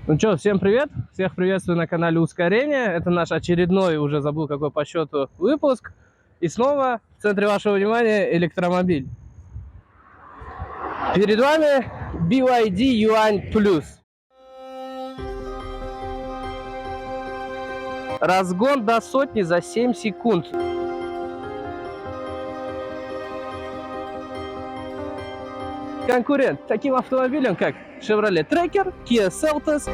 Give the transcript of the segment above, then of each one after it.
Ну что, всем привет! Всех приветствую на канале Ускорение. Это наш очередной, уже забыл какой по счету, выпуск. И снова в центре вашего внимания электромобиль. Перед вами BYD Yuan Plus. Разгон до сотни за 7 секунд. Конкурент таким автомобилям, как Chevrolet Tracker, Kia Seltos.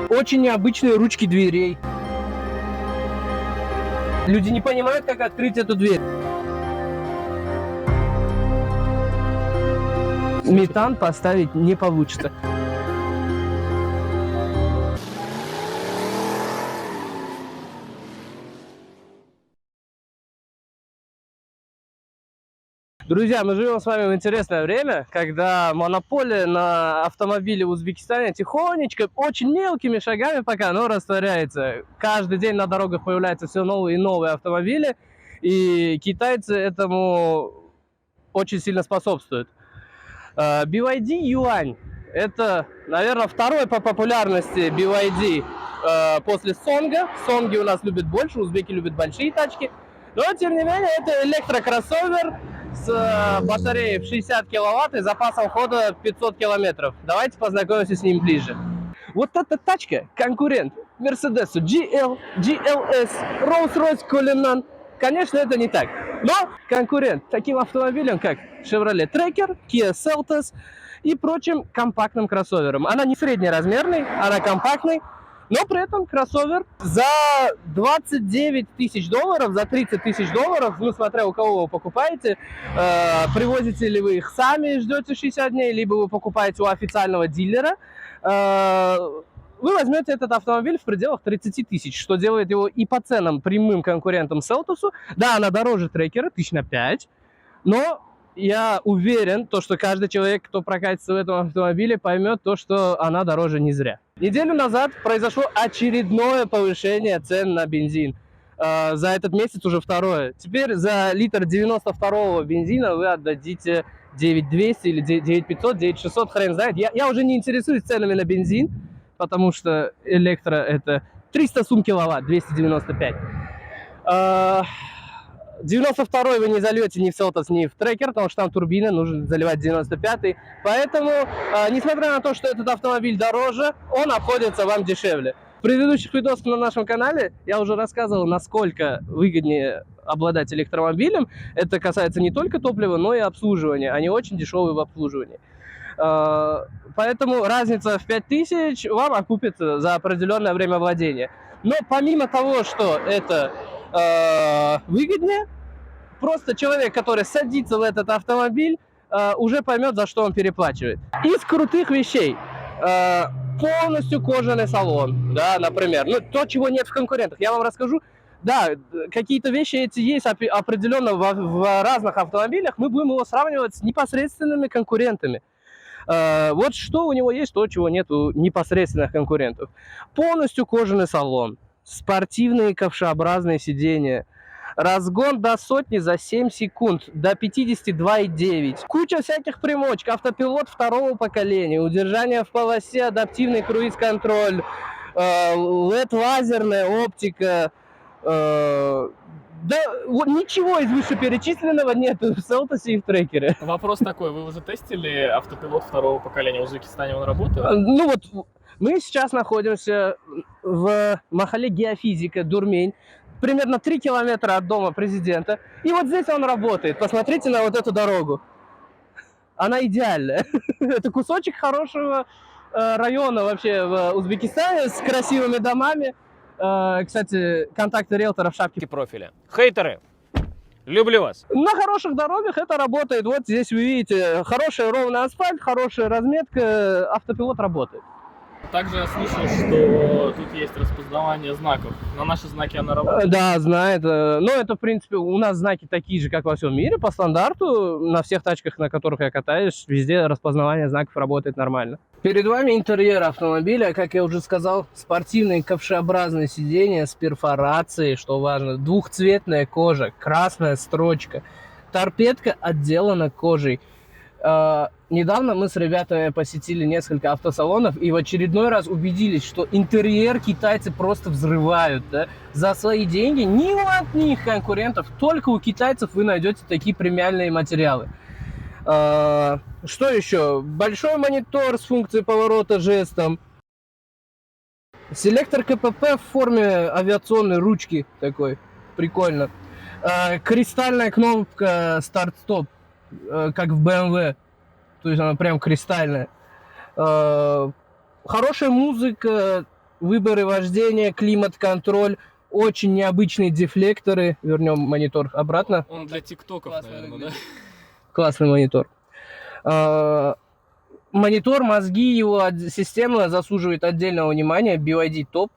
Очень необычные ручки дверей. Люди не понимают, как открыть эту дверь. Метан поставить не получится. Друзья, мы живем с вами в интересное время, когда монополия на автомобили в Узбекистане тихонечко, очень мелкими шагами пока, но растворяется. Каждый день на дорогах появляются все новые и новые автомобили, и китайцы этому очень сильно способствуют. BYD Yuan – это, наверное, второй по популярности BYD после Сонга. Сонги у нас любят больше, узбеки любят большие тачки. Но, тем не менее, это электрокроссовер с батареей в 60 киловатт и запасом хода 500 километров. Давайте познакомимся с ним ближе. Вот эта тачка – конкурент Mercedes GL, GLS, Rolls-Royce Cullinan. Конечно, это не так. Но конкурент таким автомобилям, как Chevrolet Tracker, Kia Seltos и прочим компактным кроссоверам. Она не среднеразмерный, она компактный, но при этом кроссовер за 29 тысяч долларов, за 30 тысяч долларов, ну, смотря у кого вы покупаете, привозите ли вы их сами, ждете 60 дней, либо вы покупаете у официального дилера, вы возьмете этот автомобиль в пределах 30 тысяч, что делает его и по ценам прямым конкурентом Селтосу. Да, она дороже Трекера, 5 тысяч, но я уверен, что каждый человек, кто прокатится в этом автомобиле, поймет то, что она дороже не зря. Неделю назад произошло очередное повышение цен на бензин. За этот месяц уже второе. Теперь за литр 92-го бензина вы отдадите 9200 или 9500, 9600, хрен знает. Я уже не интересуюсь ценами на бензин, потому что электро это 300 сум киловатт, 295. 92-й вы не зальете ни в Seltos, ни в Tracker, потому что там турбина, нужно заливать 95-й. Поэтому, несмотря на то, что этот автомобиль дороже, он обходится вам дешевле. В предыдущих видосах на нашем канале я уже рассказывал, насколько выгоднее обладать электромобилем. Это касается не только топлива, но и обслуживания. Они очень дешевые в обслуживании. Поэтому разница в 5000 вам окупится за определенное время владения. Но помимо того, что это выгоднее, просто человек, который садится в этот автомобиль, уже поймет, за что он переплачивает. Из крутых вещей полностью кожаный салон, да, например. Ну, то, чего нет в конкурентах, я вам расскажу. Да, какие-то вещи эти есть определенно в разных автомобилях. Мы будем его сравнивать с непосредственными конкурентами. Вот что у него есть, то, чего нет у непосредственных конкурентов. Полностью кожаный салон, спортивные ковшеобразные сиденья, разгон до сотни за 7 секунд, до 52,9. Куча всяких примочек, автопилот второго поколения, удержание в полосе, адаптивный круиз-контроль, LED-лазерная оптика. Да, вот ничего из вышеперечисленного нет в Селтосе и в Трекере. Вопрос такой, вы уже тестили автопилот второго поколения в Узбекистане, он работает? Ну вот, мы сейчас находимся в Махале Геофизика, Дурмень, примерно 3 километра от дома президента. И вот здесь он работает. Посмотрите на вот эту дорогу. Она идеальная. Это кусочек хорошего района вообще в Узбекистане с красивыми домами. Кстати, контакты риэлтора в шапке Профиля. Хейтеры, люблю вас. На хороших дорогах это работает. Вот здесь вы видите хороший ровный асфальт, хорошая разметка, автопилот работает. Также я слышал, что тут есть распознавание знаков. На наши знаки она работает? Да, знает. Но это, в принципе, у нас знаки такие же, как во всем мире, по стандарту. На всех тачках, на которых я катаюсь, везде распознавание знаков работает нормально. Перед вами интерьер автомобиля. Как я уже сказал, спортивные ковшеобразные сиденья с перфорацией, что важно. Двухцветная кожа, красная строчка. Торпедка отделана кожей. Недавно мы с ребятами посетили несколько автосалонов и в очередной раз убедились, что интерьер китайцы просто взрывают, да? За свои деньги ни у одних конкурентов, только у китайцев вы найдете такие премиальные материалы. Что еще? Большой монитор с функцией поворота жестом. Селектор КПП в форме авиационной ручки такой. Прикольно. Кристальная кнопка старт-стоп, как в BMW. То есть она прям кристальная. Хорошая музыка, выборы вождения, климат-контроль. Очень необычные дефлекторы. Вернем монитор обратно. Он для тиктоков, наверное, да? Классный монитор. Монитор, мозги его, система заслуживает отдельного внимания. BYD топ.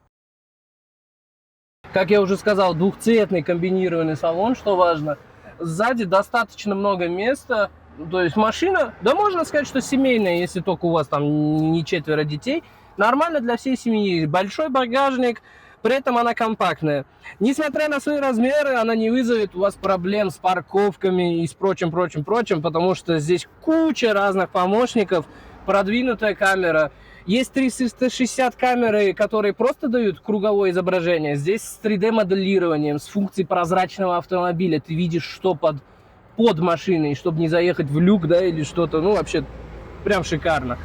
Как я уже сказал, двухцветный комбинированный салон, что важно. Сзади достаточно много места. То есть машина, да можно сказать, что семейная, если только у вас там не 4 детей. Нормально для всей семьи. Большой багажник, при этом она компактная. Несмотря на свои размеры, она не вызовет у вас проблем с парковками и с прочим, потому что здесь куча разных помощников, продвинутая камера. Есть 360 камеры, которые просто дают круговое изображение. Здесь с 3D-моделированием, с функцией прозрачного автомобиля. Ты видишь, что под машиной, чтобы не заехать в люк, да, или что-то. Ну, вообще, прям шикарно.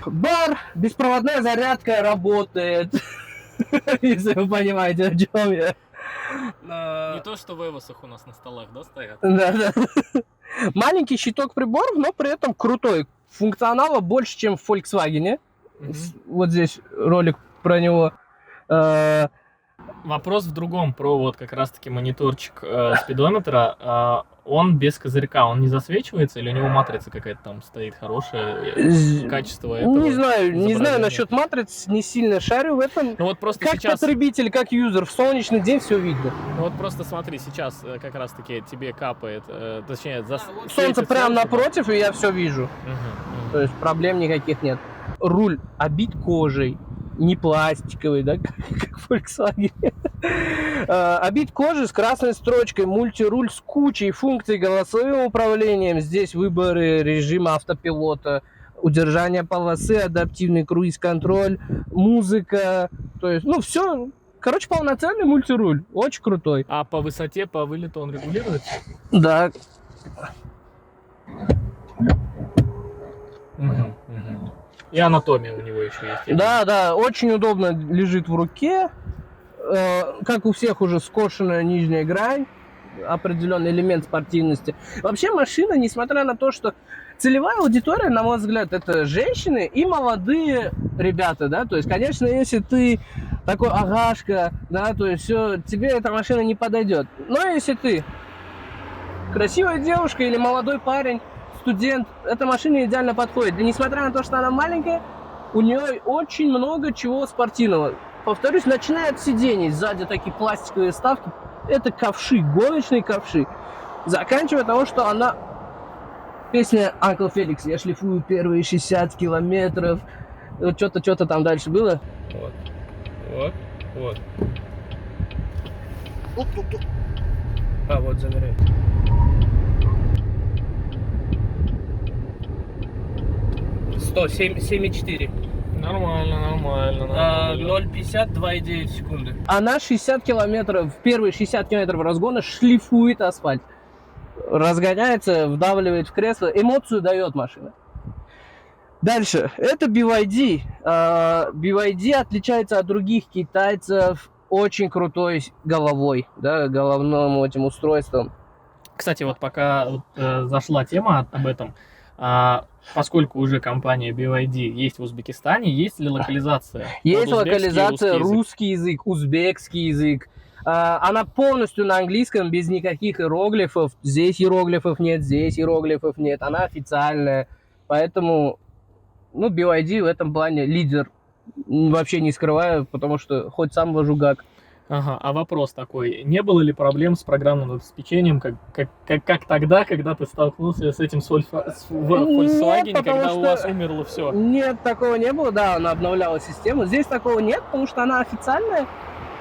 Бар, беспроводная зарядка работает. Если вы понимаете, о чем я. Не то, что в Эвосах у нас на столах, да, стоят? Да. Маленький щиток приборов, но при этом крутой. Функционала больше, чем в Volkswagen. Вот здесь ролик про него. Вопрос в другом, про вот как раз-таки мониторчик спидометра. Он без козырька, он не засвечивается или у него матрица какая-то там стоит хорошая, качество этого? Не знаю насчет матриц, не сильно шарю в этом. Ну вот просто как сейчас... потребитель, как юзер, в солнечный день все видно. Ну вот просто смотри, сейчас как раз-таки тебе капает, точнее, солнце прямо напротив, и я все вижу. То есть проблем никаких нет. Руль обит кожей, не пластиковый, да, как в Volkswagen. Обит кожей с красной строчкой, мультируль с кучей функций, голосовым управлением. Здесь выборы режима автопилота, удержание полосы, адаптивный круиз-контроль, музыка. То есть, ну, все. Короче, полноценный мультируль. Очень крутой. А по высоте, по вылету он регулируется? Да. И анатомия у него еще есть. Да, очень удобно лежит в руке. Как у всех уже скошенная нижняя грань, определенный элемент спортивности. Вообще машина, несмотря на то, что целевая аудитория, на мой взгляд, это женщины и молодые ребята, да, то есть, конечно, если ты такой агашка, да, то есть все, тебе эта машина не подойдет. Но если ты красивая девушка или молодой парень, студент, эта машина идеально подходит. И несмотря на то, что она маленькая, у нее очень много чего спортивного. Повторюсь, начиная от сидений, сзади такие пластиковые вставки, это ковши, гоночные ковши. Заканчивая того, что она... Песня Uncle Felix, я шлифую первые 60 километров. Вот что-то там дальше было. Вот. Вот замеряет. Сто 7,4. Нормально. 0,50, 2,9 секунды. Она 60 километров, первые 60 километров разгона шлифует асфальт. Разгоняется, вдавливает в кресло. Эмоцию дает машина. Дальше. Это BYD. BYD отличается от других китайцев очень крутой головой, да, головным этим устройством. Кстати, вот пока зашла тема об этом, поскольку уже компания BYD есть в Узбекистане, есть ли локализация? Есть локализация, русский язык, узбекский язык. Она полностью на английском, без никаких иероглифов. Здесь иероглифов нет, здесь иероглифов нет. Она официальная. Поэтому, ну, BYD в этом плане лидер. Вообще не скрываю, потому что хоть сам вожу ГАК. Ага, а вопрос такой, не было ли проблем с программным обеспечением, как тогда, когда ты столкнулся с этим в Volkswagen, нет, когда у вас умерло все? Нет, такого не было, да, она обновляла систему. Здесь такого нет, потому что она официальная.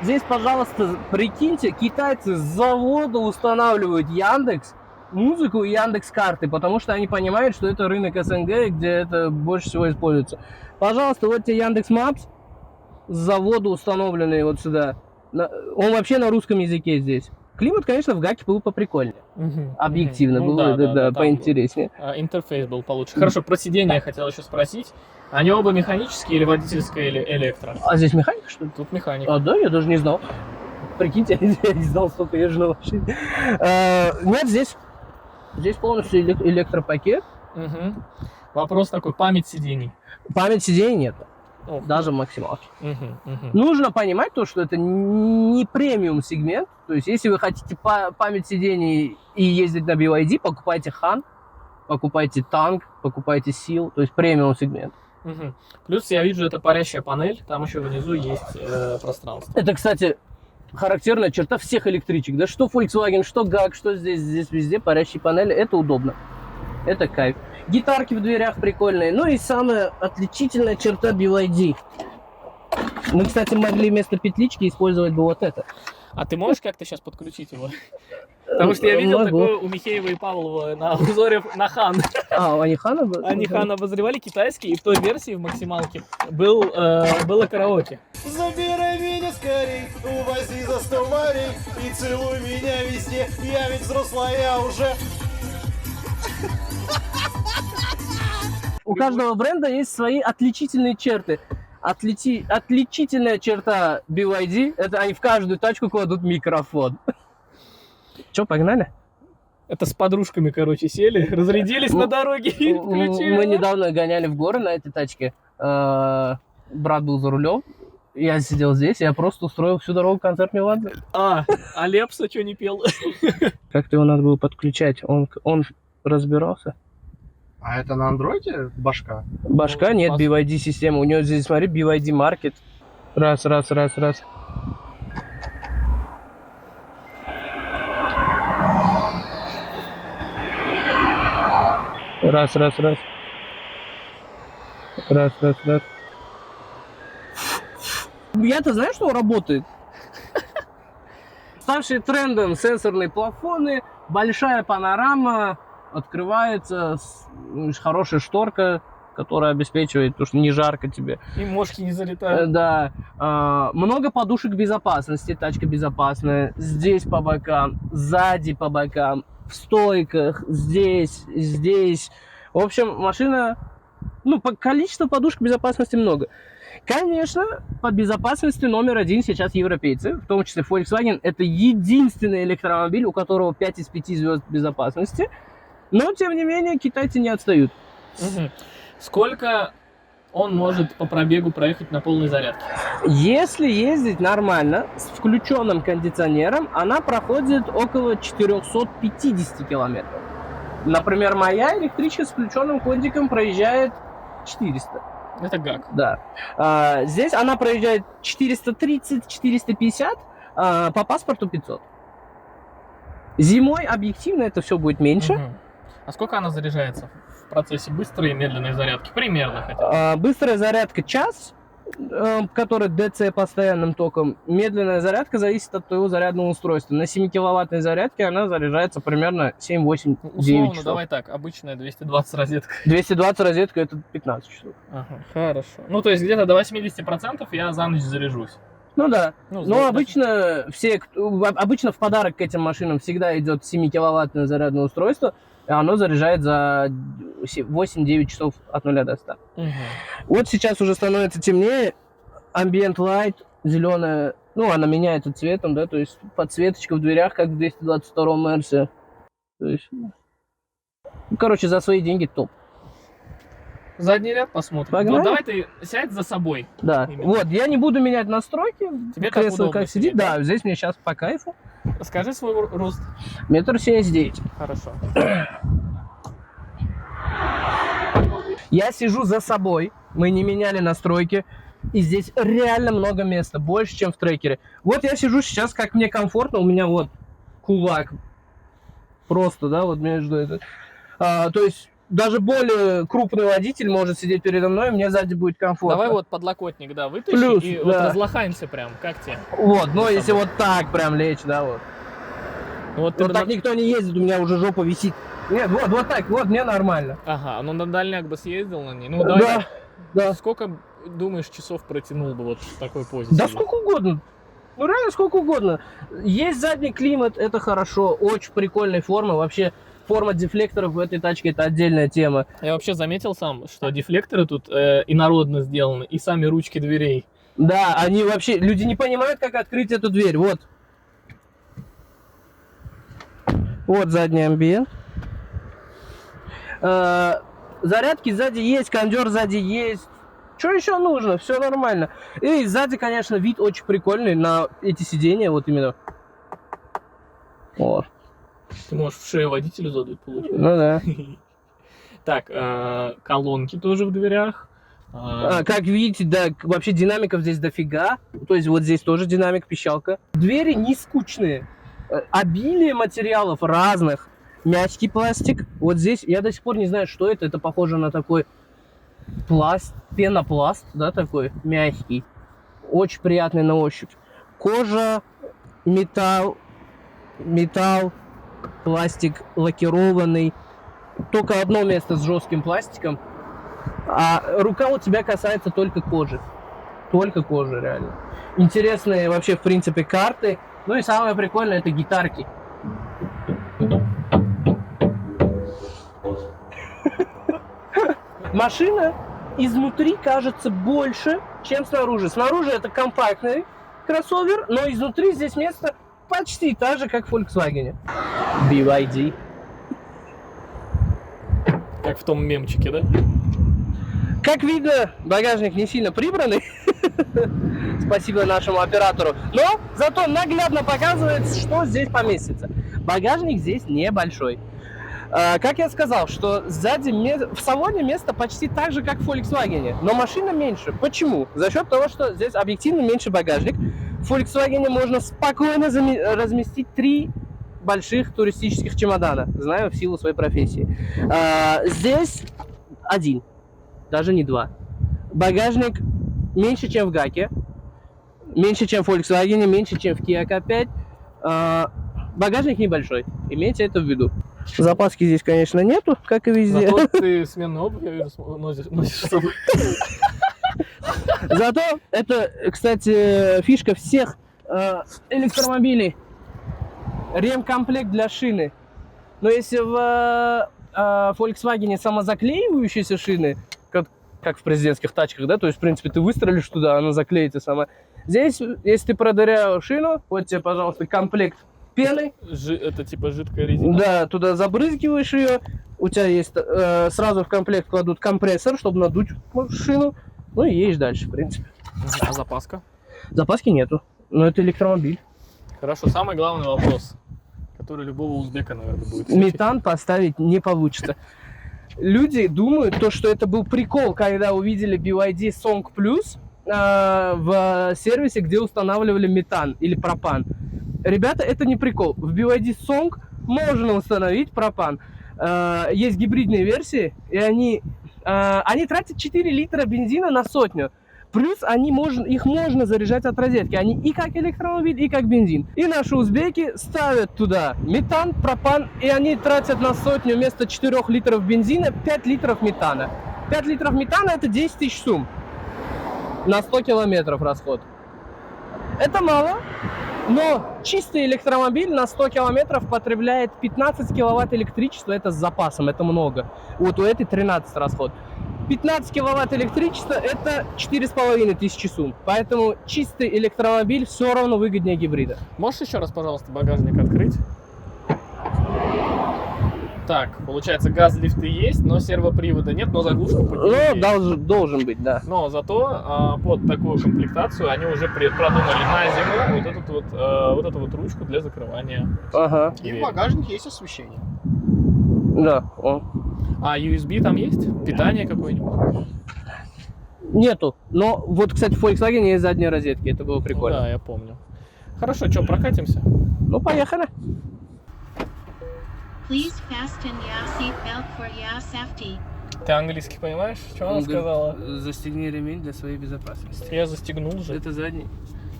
Здесь, пожалуйста, прикиньте, китайцы с завода устанавливают Яндекс, музыку и Яндекс.Карты, потому что они понимают, что это рынок СНГ, где это больше всего используется. Пожалуйста, вот тебе Яндекс.Мапс с завода установленный вот сюда. Он вообще на русском языке здесь. Климат, конечно, в Гаке был поприкольнее. Объективно, Ну было там поинтереснее. интерфейс был получше. Хорошо, про сиденье я хотел еще спросить. Они оба механические или водительское, или электро? А здесь механика, что ли? Тут механик. А, да, я даже не знал. Прикиньте, я не знал, сколько езжу на машине. Нет, здесь полностью электропакет. Мгм. Вопрос такой, память сидений. Память сидений нет, Ох, даже в максималке. мгм. Нужно понимать то, что это не премиум сегмент. То есть, если вы хотите память сидений и ездить на BYD, покупайте Han, покупайте танк, покупайте Seal, то есть премиум сегмент. Мгм. Плюс я вижу, это парящая панель, там еще внизу есть пространство. Это, кстати, характерная черта всех электричек. Да что Volkswagen, что GAC, что здесь везде парящие панели. Это удобно. Это кайф. Гитарки в дверях прикольные. Ну и самая отличительная черта BYD. Мы, кстати, могли вместо петлички использовать бы вот это. А ты можешь как-то сейчас подключить его? Потому что я видел Могу. такое у Михеева и Павлова на обзоре на Хан. А, они Хана? Они Хан обозревали китайский, и в той версии в максималке было караоке. Забирай меня скорей, увози за 100 морей и целуй меня везде, я ведь взрослая уже. У каждого бренда есть свои отличительные черты. Отличительная черта BYD — это они в каждую тачку кладут микрофон. Че, погнали? Это с подружками, короче, сели, разрядились на дороге и включили. Мы недавно гоняли в горы на этой тачке. Брат был за рулем. Я сидел здесь, я просто устроил всю дорогу концерт Меладзе. А Лепса что не пел? Как-то его надо было подключать. Он разбирался. А это на андроиде башка? Башка нет, BYD система. У него здесь, смотри, BYD Market. Раз. Раз. Я-то знаю, что он работает. Ставшие трендом сенсорные плафоны, большая панорама, открывается хорошая шторка, которая обеспечивает, потому что не жарко тебе. И мошки не залетают. Да. Много подушек безопасности, тачка безопасная. Здесь по бокам, сзади по бокам, в стойках, здесь. В общем, машина, по количеству подушек безопасности много. Конечно, по безопасности номер один сейчас европейцы, в том числе Volkswagen. Это единственный электромобиль, у которого 5 из 5 звезд безопасности. Но, тем не менее, китайцы не отстают. Угу. Сколько он может по пробегу проехать на полной зарядке? Если ездить нормально, с включенным кондиционером, она проходит около 450 километров. Например, моя электричка с включенным кондиком проезжает 400. Это ГАК. Да. Здесь она проезжает 430-450, по паспорту 500. Зимой объективно это все будет меньше. Угу. А сколько она заряжается в процессе быстрой и медленной зарядки? Примерно хотя бы. Быстрая зарядка час, которая DC постоянным током. Медленная зарядка зависит от твоего зарядного устройства. На 7-киловаттной зарядке она заряжается примерно 7, 8, 9 Условно, часов. давай так, обычная 220 розетка. 220 розетка — это 15 часов. Ага, хорошо. Ну, то есть где-то до 80% я за ночь заряжусь. Ну да. Ну, Но обычно обычно в подарок к этим машинам всегда идет 7-киловаттное зарядное устройство, и оно заряжает за 8-9 часов от 0 до 100. Угу. Вот сейчас уже становится темнее, ambient light, зеленая, она меняется цветом, да, то есть подсветочка в дверях, как в 222-м Мерсе. То есть, за свои деньги топ. Задний ряд посмотрим. Погнали. Ну, давай ты сядь за собой. Да. Именно. Вот, я не буду менять настройки. Тебе так Кресло удобно как сидит. сидеть, да? Да, здесь мне сейчас по кайфу. Скажи свой рост. 1,79 м. Хорошо. Я сижу за собой, мы не меняли настройки, и здесь реально много места, больше, чем в трекере. Вот я сижу сейчас, как мне комфортно, у меня вот кулак просто, да, вот между это. То есть даже более крупный водитель может сидеть передо мной, и мне сзади будет комфортно. Давай вот подлокотник, да, вытащи Плюс, и да. вот разлохаемся прям, как тебе? Вот, но если вот так прям лечь, да, вот. Вот ты Вот бы так на- никто не ездит, у меня уже жопа висит. Нет, вот так, вот, мне нормально. Ага, ну на дальняк бы съездил на ней. Ну Да, да. Сколько, думаешь, часов протянул бы вот в такой позе? Да сидя? сколько угодно. Ну реально сколько угодно. Есть задний климат, это хорошо. Очень прикольная форма. Вообще форма дефлекторов в этой тачке это отдельная тема. Я вообще заметил сам, что дефлекторы тут инородно сделаны, и сами ручки дверей. Да, они вообще, люди не понимают, как открыть эту дверь. Вот. Вот задний амбиент. Зарядки сзади есть, кондер сзади есть. Что еще нужно? Все нормально. И сзади, конечно, вид очень прикольный на эти сиденья, вот именно. Вот. Ты можешь в шею водителю задуть, получается. Ну да. Так, колонки тоже в дверях. Как видите, да, вообще динамиков здесь дофига. То есть вот здесь тоже динамик, пищалка. Двери не скучные. Обилие материалов разных. Мягкий пластик. Вот здесь я до сих пор не знаю, что это. Это похоже на такой пласт, пенопласт, да, такой мягкий. Очень приятный на ощупь. Кожа, металл, пластик лакированный. Только одно место с жестким пластиком. А рука у тебя касается только кожи. Только кожи, реально. Интересные вообще, в принципе, карты. Ну и самое прикольное, это гитарки. Машина изнутри кажется больше, чем снаружи. Снаружи это компактный кроссовер, но изнутри здесь место почти так же, как в Volkswagen. BYD. Как в том мемчике, да? Как видно, багажник не сильно прибранный. Спасибо нашему оператору. Но зато наглядно показывает, что здесь поместится. Багажник здесь небольшой. Как я сказал, что сзади в салоне место почти так же, как в Volkswagen, но машина меньше. Почему? За счет того, что здесь объективно меньше багажник. В Volkswagen можно спокойно разместить 3 больших туристических чемодана, знаю в силу своей профессии. Здесь 1, даже не 2. Багажник меньше, чем в Гаке, меньше, чем в Volkswagen, меньше, чем в Kia K5. Багажник небольшой, имейте это в виду. Запаски здесь, конечно, нету, как и везде. Зато ты сменную обувь, я вижу, носишь с собой. Зато это, кстати, фишка всех электромобилей. Ремкомплект для шины. Но если в Volkswagen самозаклеивающиеся шины, как в президентских тачках, да, то есть, в принципе, ты выстрелишь туда, она заклеится сама. Здесь, если ты продыряешь шину, вот тебе, пожалуйста, комплект пены. Это типа жидкая резина. Да, туда забрызгиваешь ее. У тебя есть сразу в комплект кладут компрессор, чтобы надуть шину. Ну и едешь дальше, в принципе. А запаска? Запаски нету, но это электромобиль. Хорошо, самый главный вопрос, который любого узбека, наверное, будет. Метан поставить не получится. Люди думают, что это был прикол, когда увидели BYD Song Plus в сервисе, где устанавливали метан или пропан. Ребята, это не прикол. В BYD Song можно установить пропан. Есть гибридные версии, и они тратят 4 литра бензина на 100. Плюс их можно заряжать от розетки. Они и как электромобиль, и как бензин. И наши узбеки ставят туда метан, пропан, и они тратят на 100 вместо 4 литров бензина 5 литров метана. 5 литров метана это 10 тысяч сумм. На 100 километров расход. Это мало, но чистый электромобиль на 100 километров потребляет 15 киловатт электричества. Это с запасом, это много. Вот у этой 13 расход. 15 киловатт электричества это 4500 сумм. Поэтому чистый электромобиль все равно выгоднее гибрида. Можешь еще раз, пожалуйста, багажник открыть? Так, получается, газ-лифты есть, но сервопривода нет, но заглушка под него есть. Должен быть, да. Но зато под такую комплектацию они уже продумали на зиму вот эту вот ручку для закрывания. Ага. И в багажнике есть освещение. Да. А USB там есть? Питание какое-нибудь? Нету. Но вот, кстати, в Volkswagen есть задние розетки. Это было Ну прикольно. да, я помню. Хорошо, что, прокатимся? Ну, поехали. Please fasten your seatbelt for your safety. Ты английский понимаешь? Что она сказала? Застегни ремень для своей безопасности. Я застегнул же. Это задний.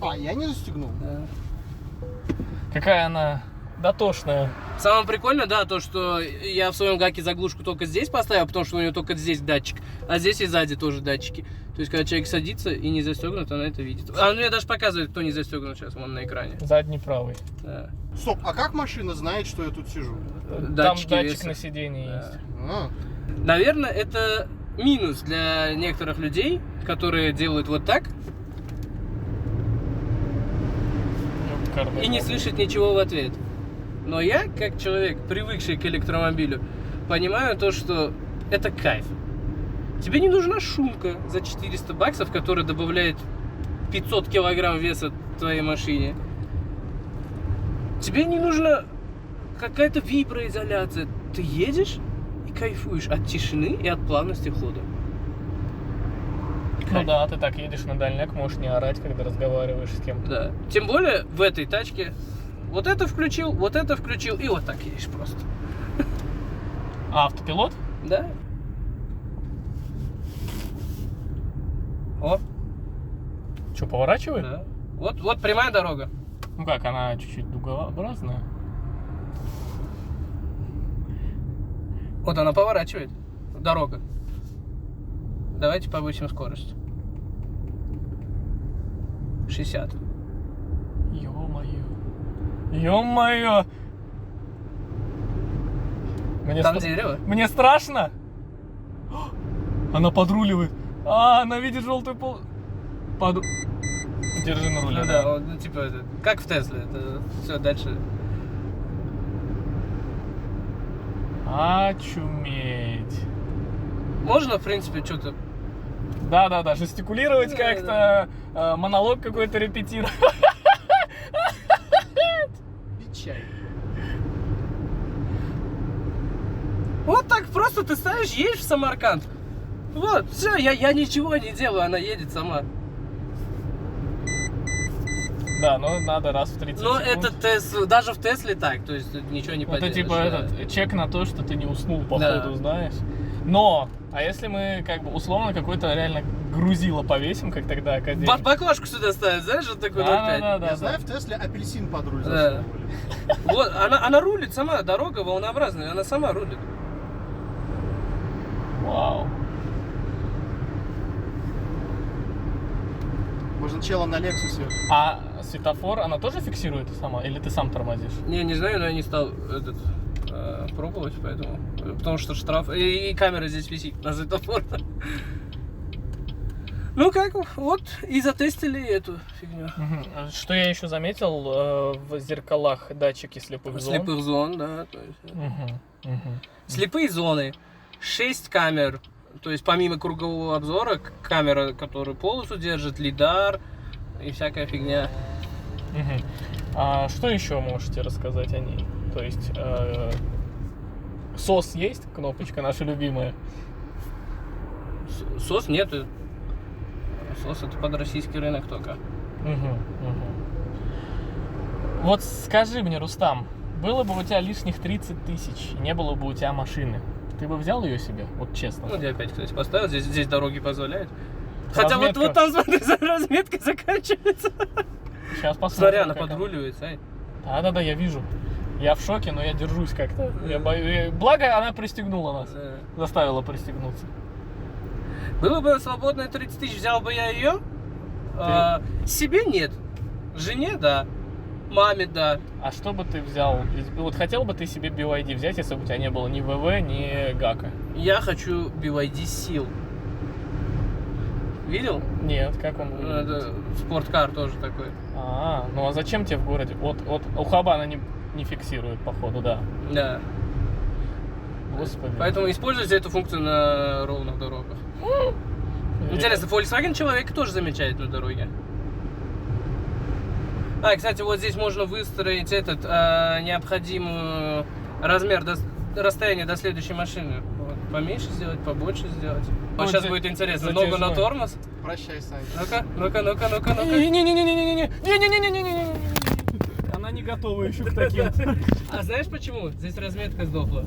А, я не застегнул. Да. Какая она дотошная. Самое прикольное, да, то, что я в своем гаке заглушку только здесь поставил, потому что у нее только здесь датчик, а здесь и сзади тоже датчики. То есть, когда человек садится и не застегнут, она это видит. А мне даже показывает, кто не застегнут сейчас, вон на экране. Задний правый. Да. Стоп, а как машина знает, что я тут сижу? Там Датчики датчик веса. на сиденье Да. есть. А, Наверное, это минус для некоторых людей, которые делают вот так и не слышат ничего в ответ. Но я, как человек, привыкший к электромобилю, понимаю то, что это кайф. Тебе не нужна шумка за 400 баксов, которая добавляет 500 килограмм веса твоей машине. Тебе не нужна какая-то виброизоляция. Ты едешь и кайфуешь от тишины и от плавности хода. Ну да, ты так едешь на дальняк, можешь не орать, когда разговариваешь с кем-то. Да. Тем более в этой тачке вот это включил, и вот так едешь просто. А автопилот? Да? О, Что, поворачивает? да. Вот прямая дорога. Ну как, она чуть-чуть дугообразная. Вот она поворачивает. Дорога. Давайте повысим скорость. 60. Ё-моё. Ё-моё. Мне, Там дерево. Мне страшно. Она подруливает. А, она видит желтую пол... Держи на руле. Ну да, вот, ну, типа, это, как в Тесле. Это все дальше. Очуметь. Можно, в принципе, что-то. Да-да-да, жестикулировать Да, как-то, монолог какой-то репетировать. пить чай. Вот так просто ты ставишь, едешь в Самарканд. Вот, все, я ничего не делаю, она едет сама. Да, но надо раз в 30 Но секунд. это Тесла, даже в Тесле так, то есть ничего не Это поделаешь. типа да. этот чек на то, что ты не уснул, Да. походу, знаешь. Но, а если мы как бы условно какой-то реально грузило повесим, как тогда академия? Баклажку сюда ставят, знаешь, вот такой 0,5. Да. Я знаю, в Тесле апельсин под руль Да. засовывали. Вот, она рулит сама, дорога волнообразная, она сама рулит. Вау. Можно челом на Лексусе. А светофор, она тоже фиксирует сама? Или ты сам тормозишь? Не знаю, но я не стал пробовать, поэтому. Потому что штраф. И камера здесь висит на светофор. Ну как, вот, и затестили эту фигню. Что я еще заметил, в зеркалах датчики слепых зон. Слепых зон, да. То есть. Мгм. Слепые зоны. 6 камер. То есть помимо кругового обзора, камера, которая полосу держит, лидар и всякая фигня. Мгм. А что еще можете рассказать о ней? То есть СОС есть, кнопочка наша любимая. СОС нету. СОС это под российский рынок только. Вот скажи мне, Рустам, было бы у тебя лишних 30 тысяч, и не было бы у тебя машины, ты бы взял ее себе? Вот честно. Ну, я опять, кстати, поставил. Здесь дороги позволяют. Хотя вот Разметка. там, смотри, разметка заканчивается. Сейчас посмотрим. Смотри, она как подруливает, ай. Да, я вижу. Я в шоке, но я держусь как-то. Я боюсь. Благо, она пристегнула нас. Да. Заставила пристегнуться. Было бы свободное 30 тысяч, взял бы я ее. Себе нет. Жене, да. Маме, да. А что бы ты взял? Вот хотел бы ты себе BYD взять, если бы у тебя не было ни ВВ, ни ГАКа? Я хочу BYD Seal. Видел? Нет, как он Ну, выглядит? это спорткар тоже такой. Ну а зачем тебе в городе? Вот ухаба она не фиксирует, походу, да. Да. Господи. Поэтому используйте эту функцию на ровных дорогах. Интересно, Volkswagen человек тоже замечает на дороге. Кстати, вот здесь можно выстроить этот необходимый размер, расстояние до следующей машины. Вот, поменьше сделать, побольше сделать. Вот сейчас будет интересно. Ногу на тормоз. Прощай, Саня. Ну-ка. Не-не-не-не-не-не-не-не-не-не-не-не-не. Она не готова еще к таким. А знаешь почему? Здесь разметка сдохла.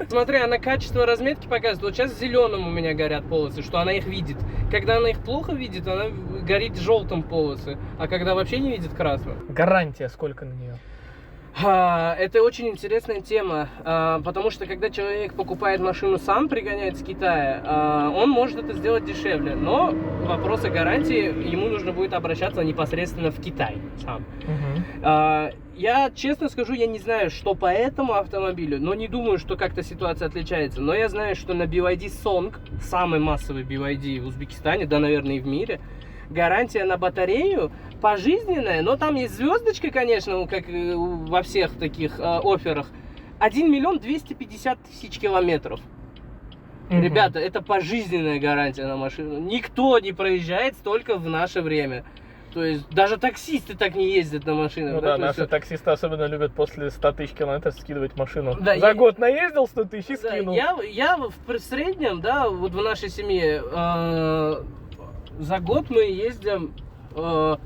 Смотри, она качество разметки показывает. Вот сейчас зеленым у меня горят полосы, что она их видит. Когда она их плохо видит, она горит желтым полосы. А когда вообще не видит красным. Гарантия сколько на нее? Это очень интересная тема, потому что когда человек покупает машину сам, пригоняет с Китая, он может это сделать дешевле, но вопросы гарантии ему нужно будет обращаться непосредственно в Китай сам. Я честно скажу, я не знаю, что по этому автомобилю, но не думаю, что как-то ситуация отличается. Но я знаю, что на BYD Song, самый массовый BYD в Узбекистане, да, наверное, и в мире, гарантия на батарею пожизненная, но там есть звездочка, конечно, как и во всех таких офферах. 1 миллион 250 тысяч километров. Ребята, это пожизненная гарантия на машину. Никто не проезжает столько в наше время. То есть даже таксисты так не ездят на машинах. Ну да, То наши есть, таксисты особенно любят после 100 тысяч километров скидывать машину. Да, За год наездил 100 тысяч и да, скинул. я в среднем, да, вот в нашей семье за год мы ездим, ну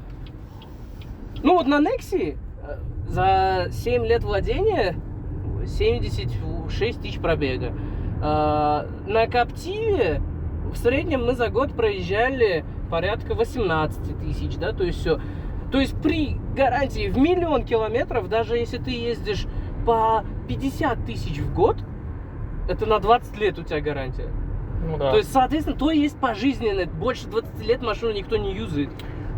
вот на Nexi за 7 лет владения 76 тысяч пробега. На Коптиве в среднем мы за год проезжали порядка 18 тысяч, да, то есть все. То есть при гарантии в 1 000 000 километров, даже если ты ездишь по 50 тысяч в год, это на 20 лет у тебя гарантия. Ну да. То есть, соответственно, то есть пожизненно. Больше 20 лет машину никто не юзает.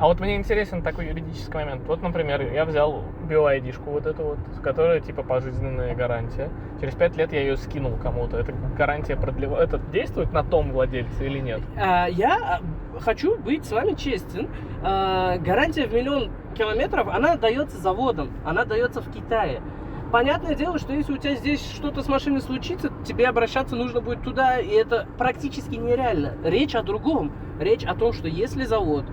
А вот мне интересен такой юридический момент. Вот, например, я взял BYD-шку вот эту вот, которая типа пожизненная гарантия. Через 5 лет я ее скинул кому-то. Эта гарантия продлевает. Это действует на том владельце или нет? Я хочу быть с вами честен. Гарантия в 1 000 000 километров, она дается заводом. Она дается в Китае. Понятное дело, что если у тебя здесь что-то с машиной случится, тебе обращаться нужно будет туда, и это практически нереально. Речь о другом. Речь о том, что если завод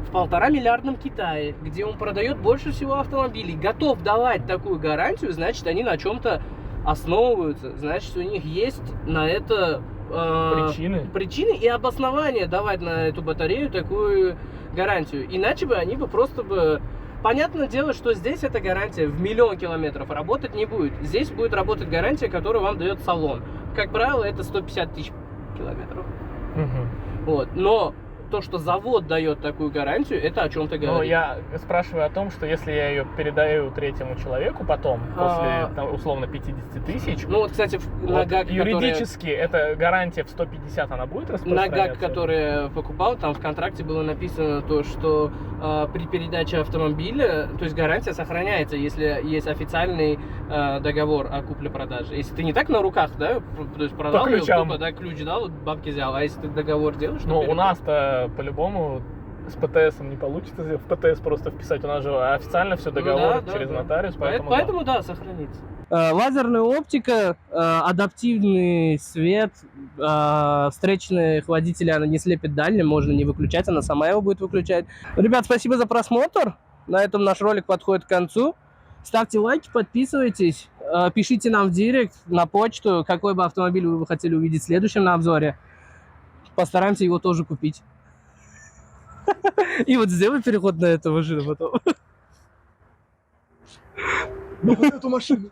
в 1,5 миллиардном Китае, где он продает больше всего автомобилей, готов давать такую гарантию, значит, они на чем-то основываются. Значит, у них есть на это причины и обоснования давать на эту батарею такую гарантию. Иначе бы они бы просто бы... Понятное дело, что здесь эта гарантия в 1 000 000 километров работать не будет. Здесь будет работать гарантия, которую вам дает салон. Как правило, это 150 тысяч километров. Вот. Но то, что завод дает такую гарантию, это о чем-то говорит. Но я спрашиваю о том, что если я ее передаю третьему человеку потом, после там, условно 50 тысяч, ну вот, кстати, на ГАК, юридически эта гарантия в 150, она будет распространяться? На ГАК, который я покупал, там в контракте было написано то, что при передаче автомобиля, то есть гарантия сохраняется, если есть официальный договор о купле-продаже. Если ты не так на руках, да, то есть продал, ее, тупо, да, ключ дал, бабки взял, а если ты договор делаешь, то... Ну, у нас-то по-любому с ПТСом не получится в ПТС просто вписать. У нас же официально все договор через нотариус, поэтому да, сохранится. Лазерная оптика, адаптивный свет, встречных водителей она не слепит дальним, можно не выключать, она сама его будет выключать. Ребят, спасибо за просмотр. На этом наш ролик подходит к концу. Ставьте лайки, подписывайтесь, пишите нам в директ, на почту, какой бы автомобиль вы бы хотели увидеть в следующем на обзоре. Постараемся его тоже купить. И вот сделай переход на эту машину потом. На вот эту машину.